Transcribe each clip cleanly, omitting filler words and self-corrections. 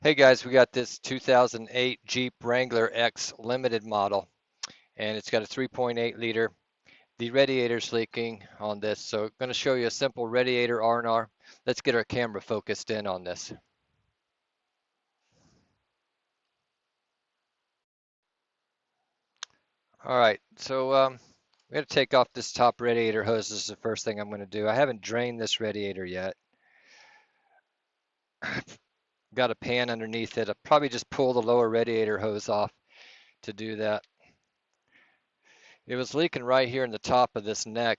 Hey guys, we got this 2008 Jeep Wrangler X Limited model, and it's got a 3.8 liter. The radiator's leaking on this, so I'm going to show you a simple radiator R&R. Let's get our camera focused in on this. All right, so I'm going to take off this top radiator hose. This is the first thing I'm going to do. I haven't drained this radiator yet. Got a pan underneath it. I'll probably just pull the lower radiator hose off to do that. It was leaking right here in the top of this neck,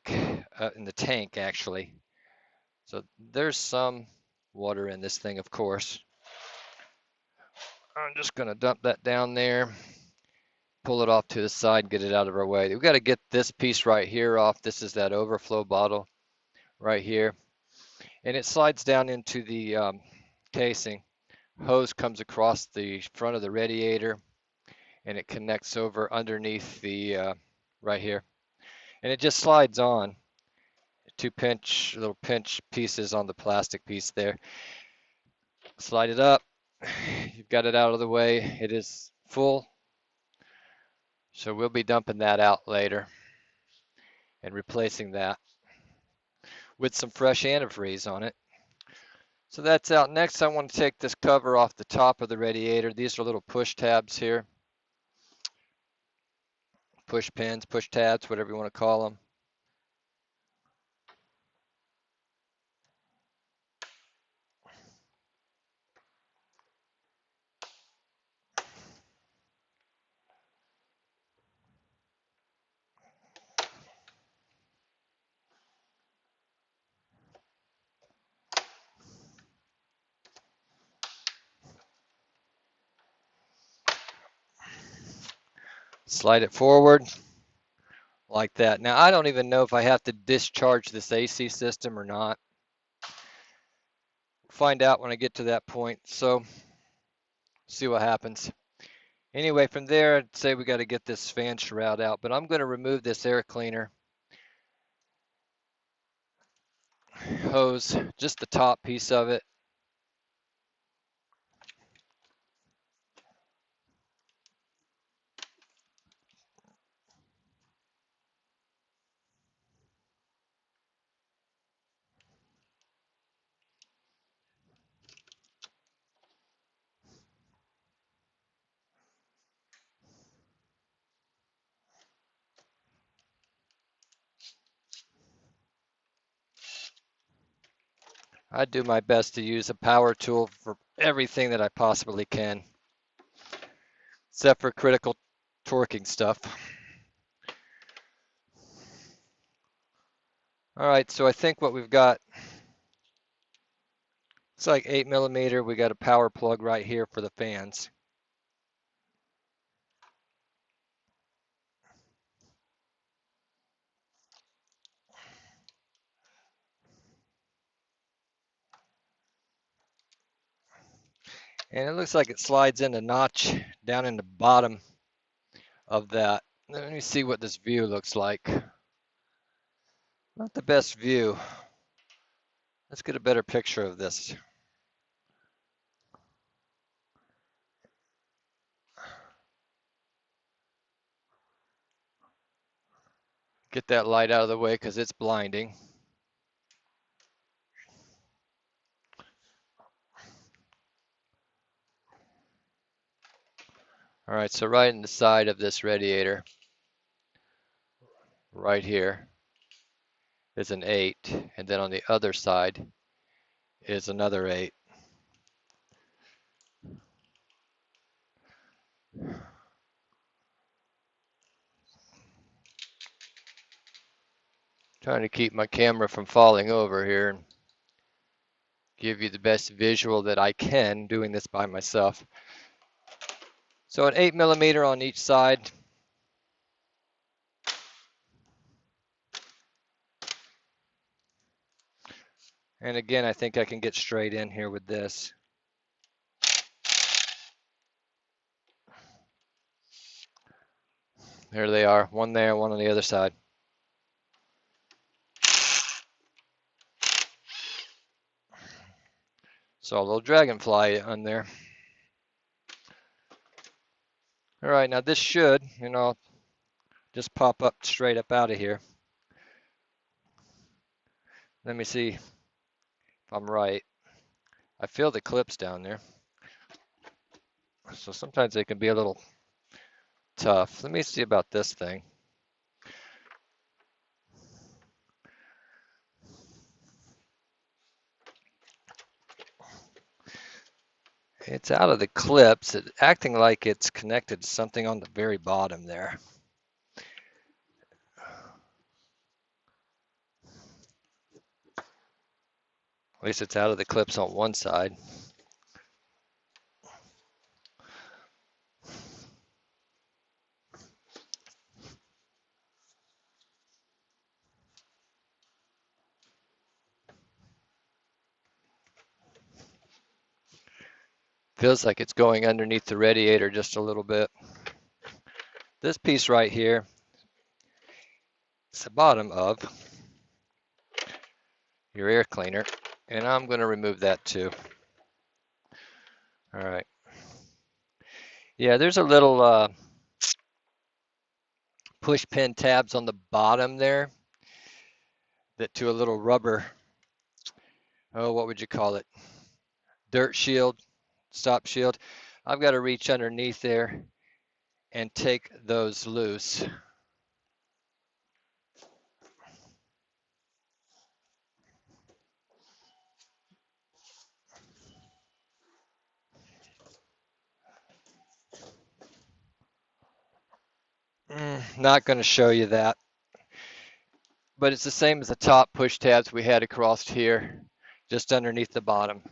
in the tank actually. So there's some water in this thing, of course. I'm just going to dump that down there, pull it off to the side, get it out of our way. We've got to get this piece right here off. This is that overflow bottle right here. And it slides down into the casing. Hose comes across the front of the radiator, and it connects over underneath the right here. And it just slides on. Two little pinch pieces on the plastic piece there. Slide it up. You've got it out of the way. It is full, so we'll be dumping that out later and replacing that with some fresh antifreeze on it. So that's out. Next, I want to take this cover off the top of the radiator. These are little push tabs here. Push pins, push tabs, whatever you want to call them. Slide it forward like that. Now, I don't even know if I have to discharge this AC system or not. Find out when I get to that point. So, see what happens. Anyway, from there, I'd say we got to get this fan shroud out, but I'm going to remove this air cleaner hose, just the top piece of it. I do my best to use a power tool for everything that I possibly can, except for critical torquing stuff. All right, so I think what we've got, it's like 8mm. We got a power plug right here for the fans. And it looks like it slides in a notch down in the bottom of that. Let me see what this view looks like. Not the best view. Let's get a better picture of this. Get that light out of the way because it's blinding. All right, so right in the side of this radiator, right here, is an 8, and then on the other side is another 8. Trying to keep my camera from falling over here and give you the best visual that I can doing this by myself. So an 8mm on each side. And again, I think I can get straight in here with this. There they are, one there, one on the other side. So a little dragonfly on there. All right, now this should, just pop up straight up out of here. Let me see if I'm right. I feel the clips down there. So sometimes they can be a little tough. Let me see about this thing. It's out of the clips. It's acting like it's connected to something on the very bottom there. At least it's out of the clips on one side. Feels like it's going underneath the radiator just a little bit. This piece right here is the bottom of your air cleaner, and I'm going to remove that too. All right. Yeah, there's a little push pin tabs on the bottom there that to a little rubber, what would you call it? Dirt shield, stop shield. I've got to reach underneath there and take those loose. Not going to show you that, but it's the same as the top push tabs we had across here, just underneath the bottom.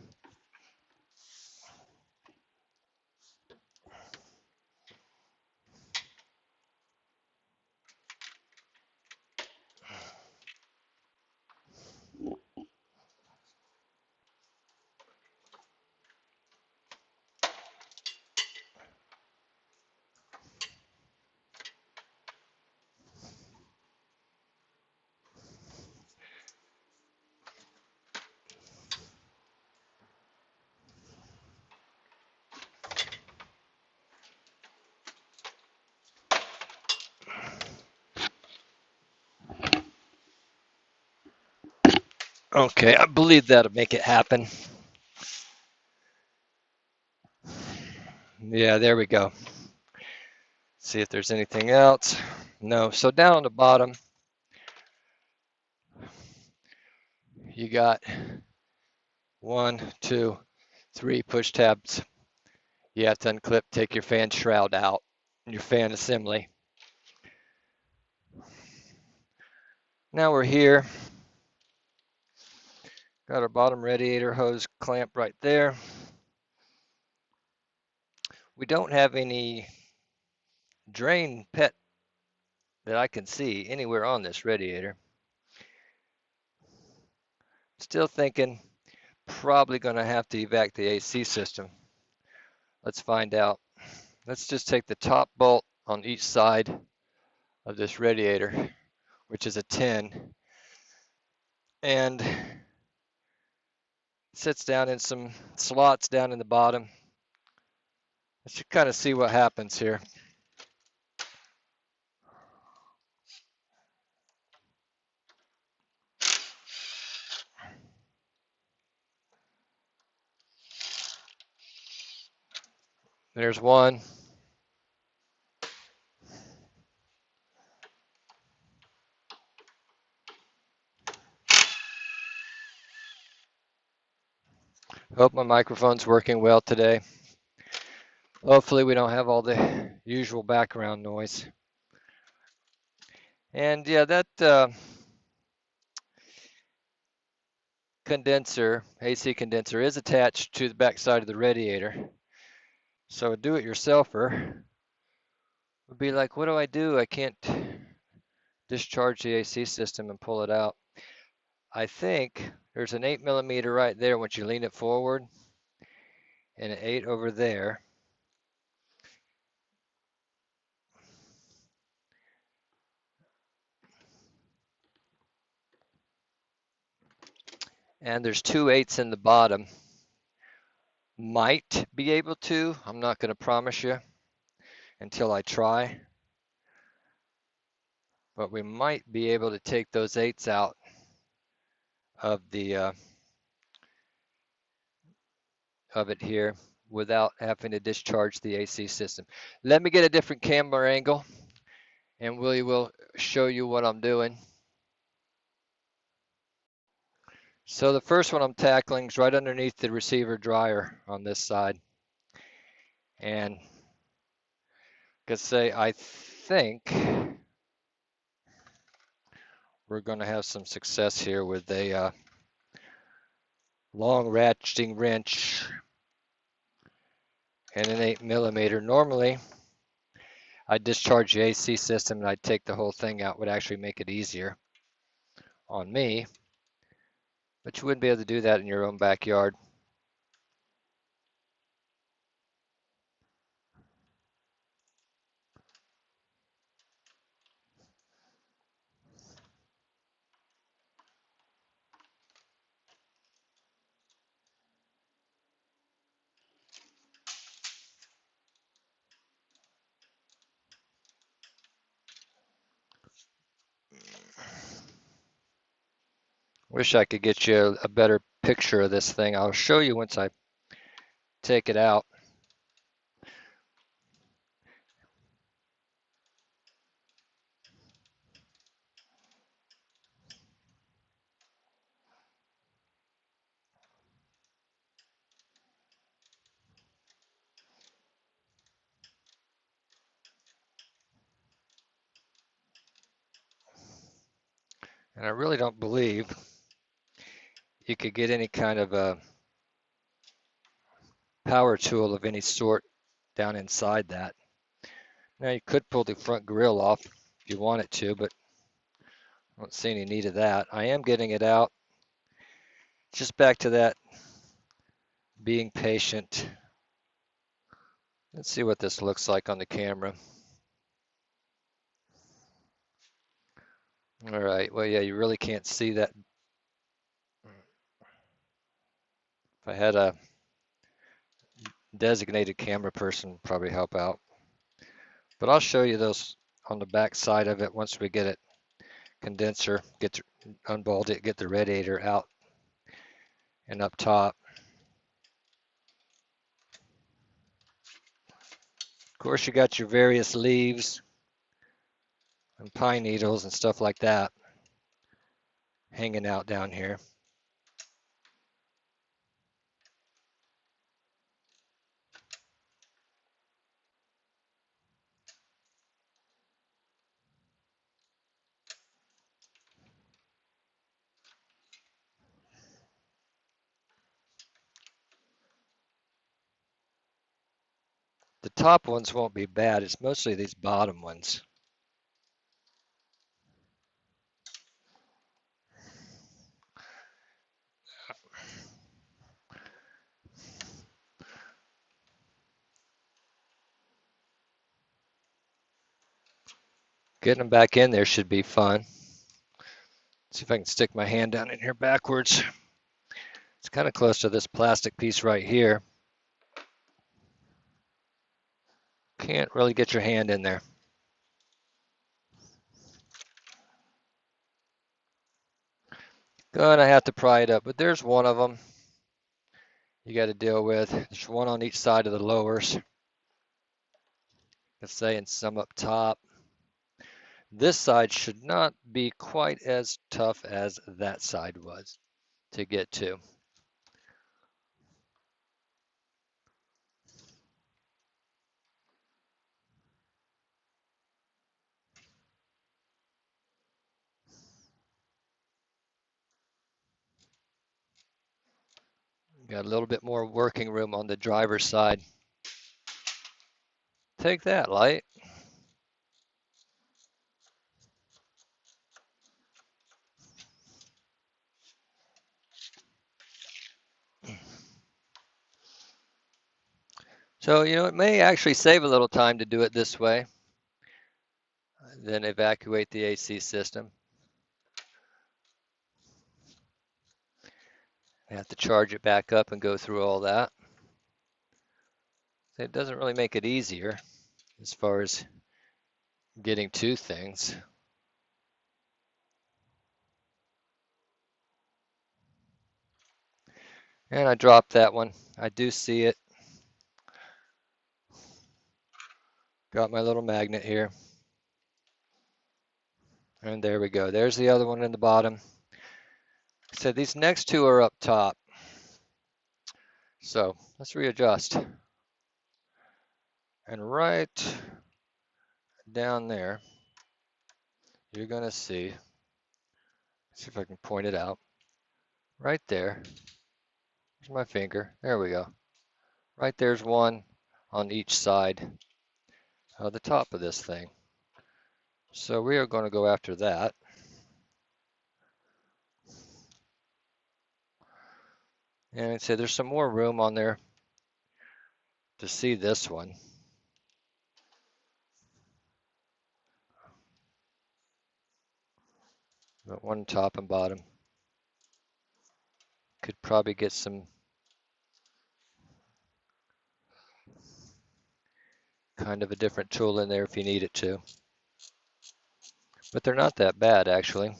Okay, I believe that'll make it happen. Yeah, there we go. See if there's anything else. No, so down on the bottom, you got 1, 2, 3 push tabs. You have to unclip, take your fan shroud out, and your fan assembly. Now we're here. Got our bottom radiator hose clamp right there. We don't have any drain pet that I can see anywhere on this radiator. Still thinking probably going to have to evac the AC system. Let's find out. Let's just take the top bolt on each side of this radiator, which is a 10, and sits down in some slots down in the bottom. Let's just kind of see what happens here. There's one. Hope my microphone's working well today. Hopefully we don't have all the usual background noise. And yeah, that condenser, AC condenser, is attached to the back side of the radiator. So a do-it-yourselfer would be like, what do? I can't discharge the AC system and pull it out. I think there's an 8mm right there once you lean it forward, and an 8 over there. And there's 2 8s in the bottom. Might be able to, I'm not going to promise you. until I try. But we might be able to take those 8s out of the of it here without having to discharge the AC system. Let me get a different camera angle and we will show you what I'm doing. So the first one I'm tackling is right underneath the receiver dryer on this side. And I think we're going to have some success here with a long ratcheting wrench and an 8mm. Normally, I'd discharge the AC system and I'd take the whole thing out, would actually make it easier on me, but you wouldn't be able to do that in your own backyard. Wish I could get you a better picture of this thing. I'll show you once I take it out. And I really don't believe you could get any kind of a power tool of any sort down inside that. Now you could pull the front grille off if you wanted to, but I don't see any need of that. I am getting it out. Just back to that being patient. Let's see what this looks like on the camera. All right, well, yeah, you really can't see that. If I had a designated camera person, probably help out. But I'll show you those on the back side of it once we get it condenser, unballed it, get the radiator out and up top. Of course, you got your various leaves and pine needles and stuff like that hanging out down here. The top ones won't be bad. It's mostly these bottom ones. Getting them back in there should be fun. See if I can stick my hand down in here backwards. It's kind of close to this plastic piece right here. Can't really get your hand in there. Gonna have to pry it up, but there's one of them you got to deal with. There's one on each side of the lowers. Let's say, and some up top. This side should not be quite as tough as that side was to get to. Got a little bit more working room on the driver's side. Take that, light. So, it may actually save a little time to do it this way, then evacuate the AC system. I have to charge it back up and go through all that. It doesn't really make it easier. as far as getting to things. And I dropped that one. I do see it. Got my little magnet here. And there we go. There's the other one in the bottom. So these next two are up top. So let's readjust. And right down there, you're going to see if I can point it out. Right there. There's my finger. There we go. Right there's one on each side of the top of this thing. So we are going to go after that. And I'd say there's some more room on there to see this one. But one top and bottom. Could probably get some kind of a different tool in there if you need it to. But they're not that bad, actually. I'm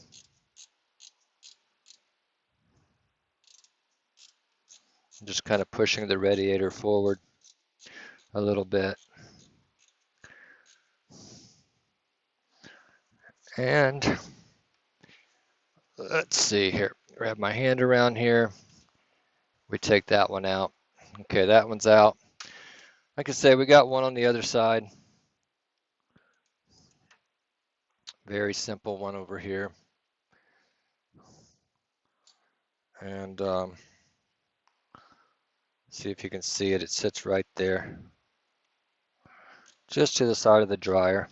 just kind of pushing the radiator forward a little bit. And let's see here. Grab my hand around here. We take that one out. Okay, that one's out. Like I say, we got one on the other side. Very simple one over here. And see if you can see it. It sits right there, just to the side of the dryer.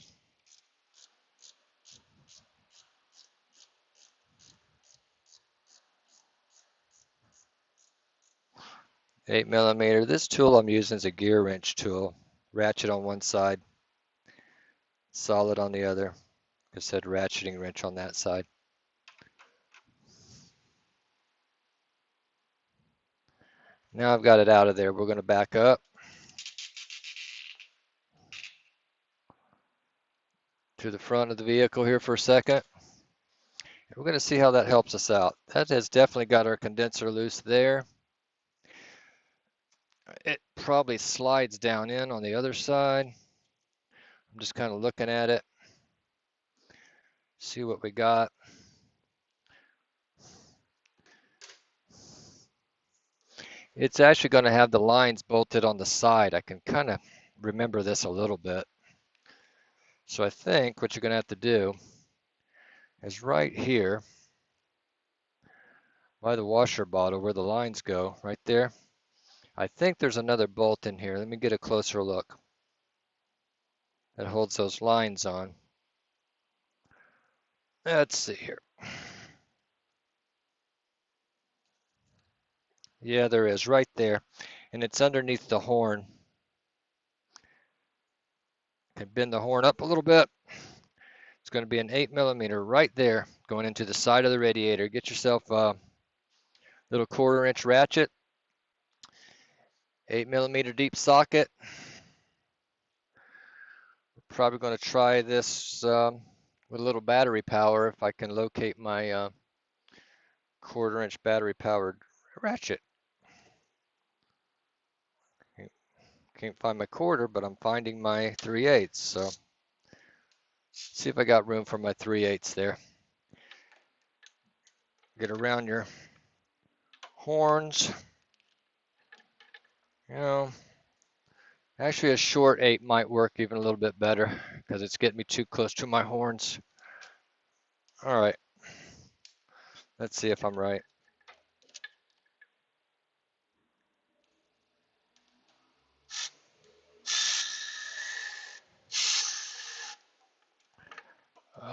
Eight millimeter. This tool I'm using is a gear wrench tool. Ratchet on one side, solid on the other. Like I said, ratcheting wrench on that side. Now I've got it out of there. We're going to back up to the front of the vehicle here for a second. We're going to see how that helps us out. That has definitely got our condenser loose there. It probably slides down in on the other side. I'm just kind of looking at it, see what we got. It's actually going to have the lines bolted on the side. I can kind of remember this a little bit. So I think what you're going to have to do is right here by the washer bottle where the lines go, right there. I think there's another bolt in here. Let me get a closer look. That holds those lines on. Let's see here. Yeah, there is right there. And it's underneath the horn. Can bend the horn up a little bit. It's going to be an 8 millimeter right there going into the side of the radiator. Get yourself a little 1/4 inch ratchet, 8 millimeter deep socket. We're probably going to try this with a little battery power if I can locate my 1/4 inch battery powered ratchet. Can't find my 1/4, but I'm finding my 3/8. So see if I got room for my 3/8 there. Get around your horns. You know, actually a short 8 might work even a little bit better because it's getting me too close to my horns. All right, let's see if I'm right.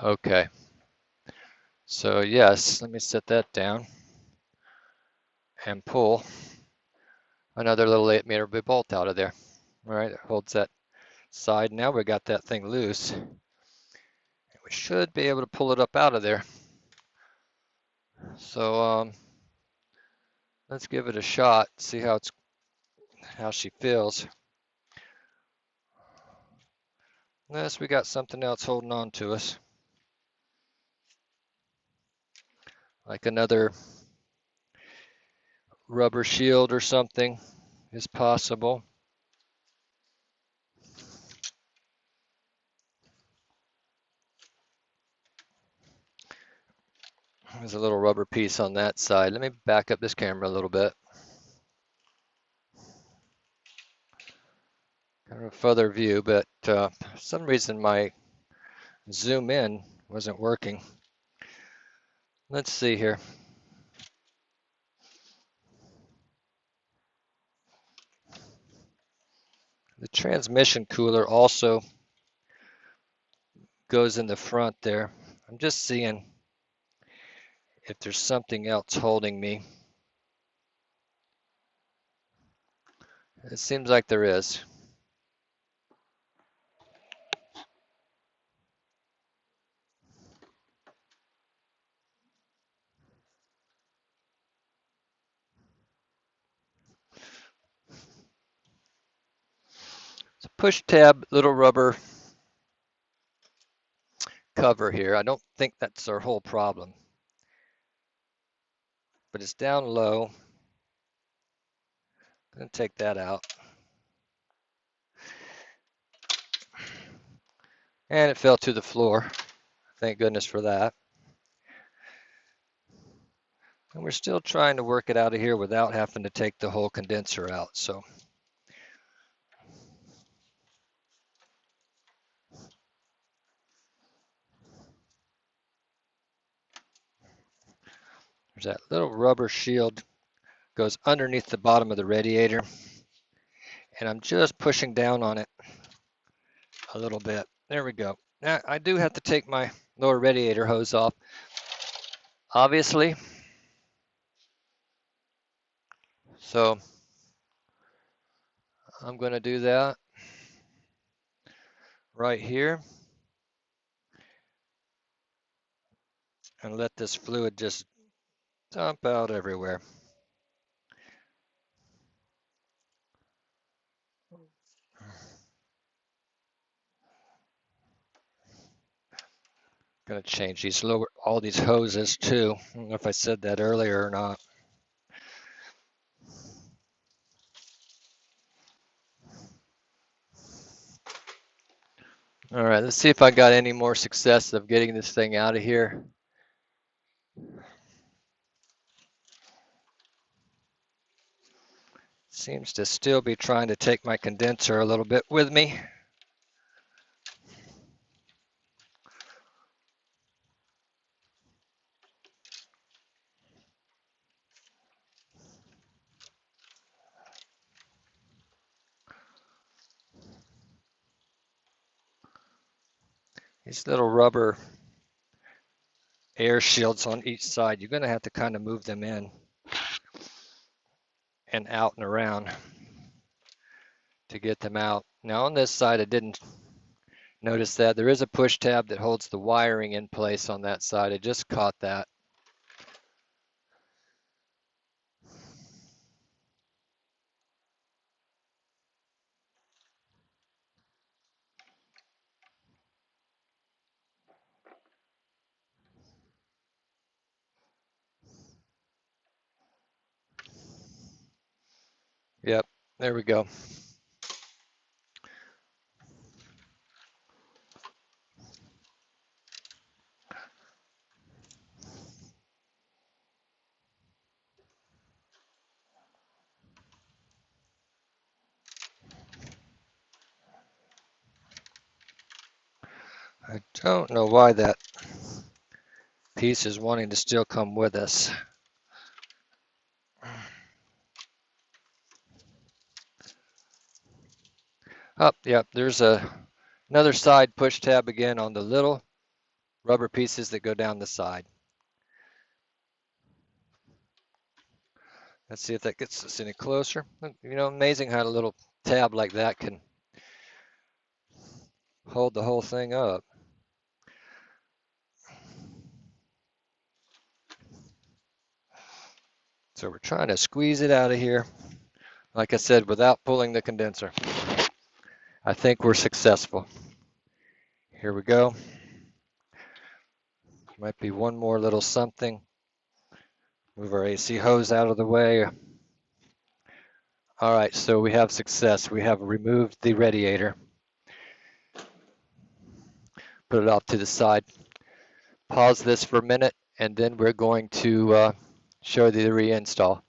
Okay, so yes, let me set that down and pull another little 8 millimeter bolt out of there. All right, it holds that side. Now we got that thing loose. We should be able to pull it up out of there. So let's give it a shot, see how she feels. Unless we got something else holding on to us, like another rubber shield or something is possible. There's a little rubber piece on that side. Let me back up this camera a little bit. Kind of a further view, but for some reason my zoom in wasn't working. Let's see here. The transmission cooler also goes in the front there. I'm just seeing if there's something else holding me. It seems like there is. It's a push tab little rubber cover here. I don't think that's our whole problem, but it's down low. I'm going to take that out. And it fell to the floor. Thank goodness for that. And we're still trying to work it out of here without having to take the whole condenser out. So there's that little rubber shield goes underneath the bottom of the radiator. And I'm just pushing down on it a little bit. There we go. Now I do have to take my lower radiator hose off, obviously. So I'm going to do that right here and let this fluid just dump out everywhere. Going to change these all these hoses too. I don't know if I said that earlier or not. All right, let's see if I got any more success of getting this thing out of here. Seems to still be trying to take my condenser a little bit with me. These little rubber air shields on each side, you're going to have to kind of move them in and out and around to get them out. Now on this side, I didn't notice that there is a push tab that holds the wiring in place on that side. I just caught that. Yep, there we go. I don't know why that piece is wanting to still come with us. Oh, yep, there's another side push tab again on the little rubber pieces that go down the side. Let's see if that gets us any closer. You know, amazing how a little tab like that can hold the whole thing up. So we're trying to squeeze it out of here, like I said, without pulling the condenser. I think we're successful. Here we go. Might be one more little something. Move our AC hose out of the way. All right, so we have success. We have removed the radiator. Put it off to the side. Pause this for a minute, and then we're going to show you the reinstall.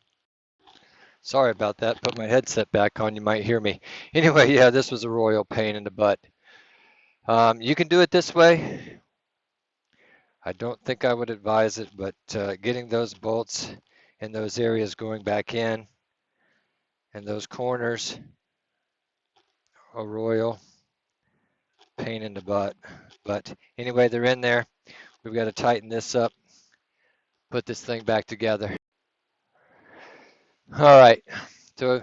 Sorry about that. Put my headset back on. You might hear me. Anyway, yeah, this was a royal pain in the butt. You can do it this way. I don't think I would advise it, but getting those bolts in those areas going back in and those corners, a royal pain in the butt. But anyway, they're in there. We've got to tighten this up, put this thing back together. All right, so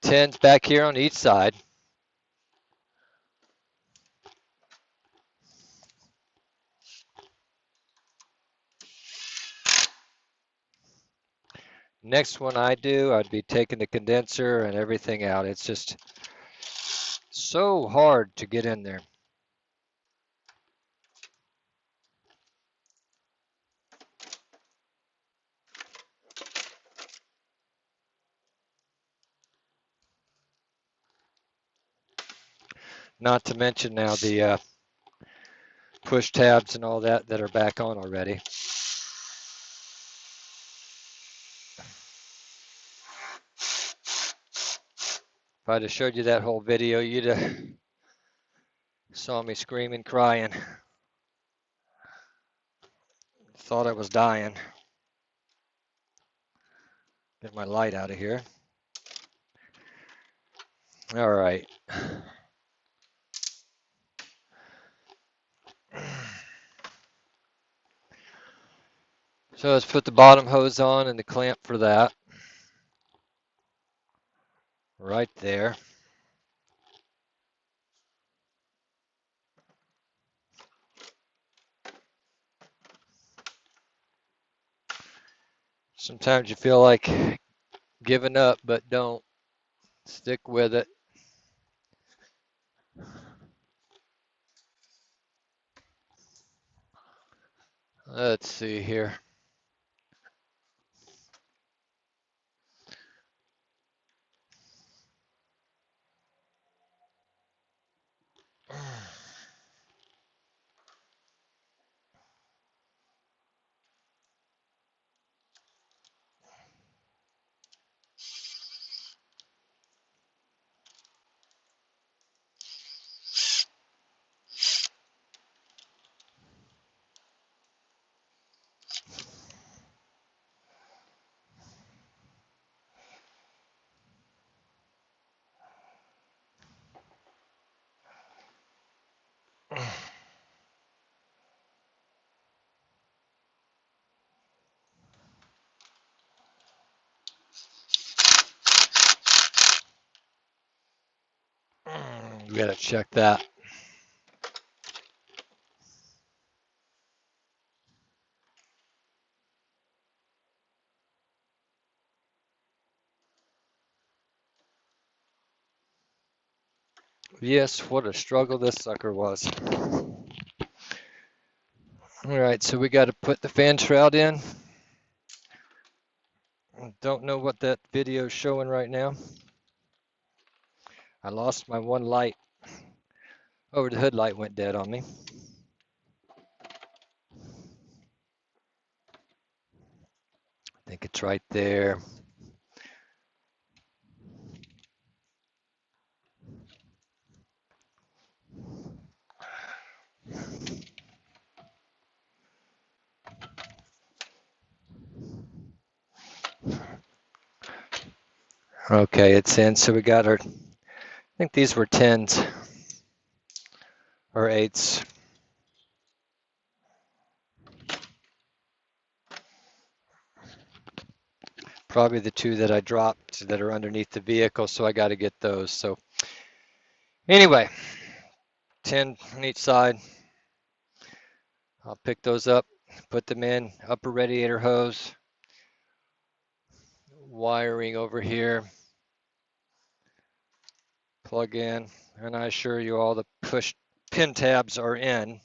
10's back here on each side. Next one I'd be taking the condenser and everything out. It's just so hard to get in there. Not to mention now the push tabs and all that are back on already. If I'd have showed you that whole video, you'd have saw me screaming, crying. Thought I was dying. Get my light out of here. All right. So let's put the bottom hose on and the clamp for that. Right there. Sometimes you feel like giving up, but don't. Stick with it. Let's see here. We gotta check that. Yes, what a struggle this sucker was. All right, so we got to put the fan shroud in. Don't know what that video is showing right now. I lost my one light. Over the hood light went dead on me. I think it's right there. Okay, it's in. So we got our, I think these were 10s or 8s. Probably the two that I dropped that are underneath the vehicle, so I got to get those. So anyway, 10 on each side. I'll pick those up, put them in, upper radiator hose, wiring over here, plug in, and I assure you all the push pin tabs are in.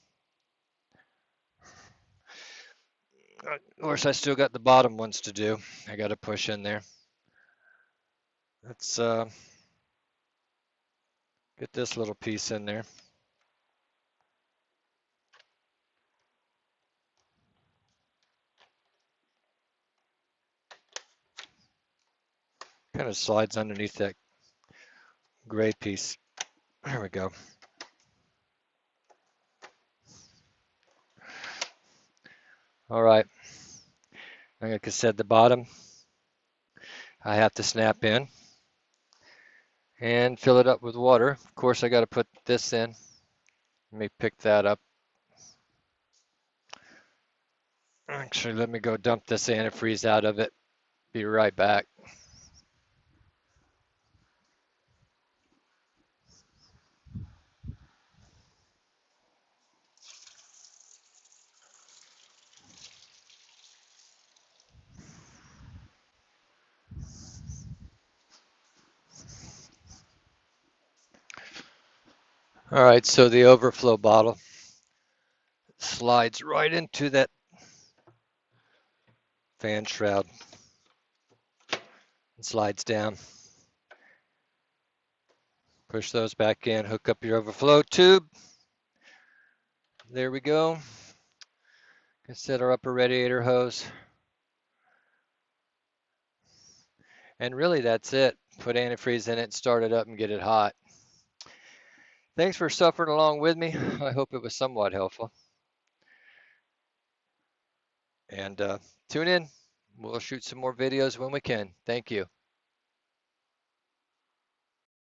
Of course, I still got the bottom ones to do. I got to push in there. Let's get this little piece in there. Kind of slides underneath that gray piece. There we go. All right. Like I said, the bottom I have to snap in and fill it up with water. Of course, I got to put this in. Let me pick that up. Actually, let me go dump this antifreeze out of it. Be right back. All right, so the overflow bottle slides right into that fan shroud and slides down. Push those back in, hook up your overflow tube. There we go. Set our upper radiator hose. And really that's it. Put antifreeze in it, start it up and get it hot. Thanks for suffering along with me. I hope it was somewhat helpful. And tune in. We'll shoot some more videos when we can. Thank you.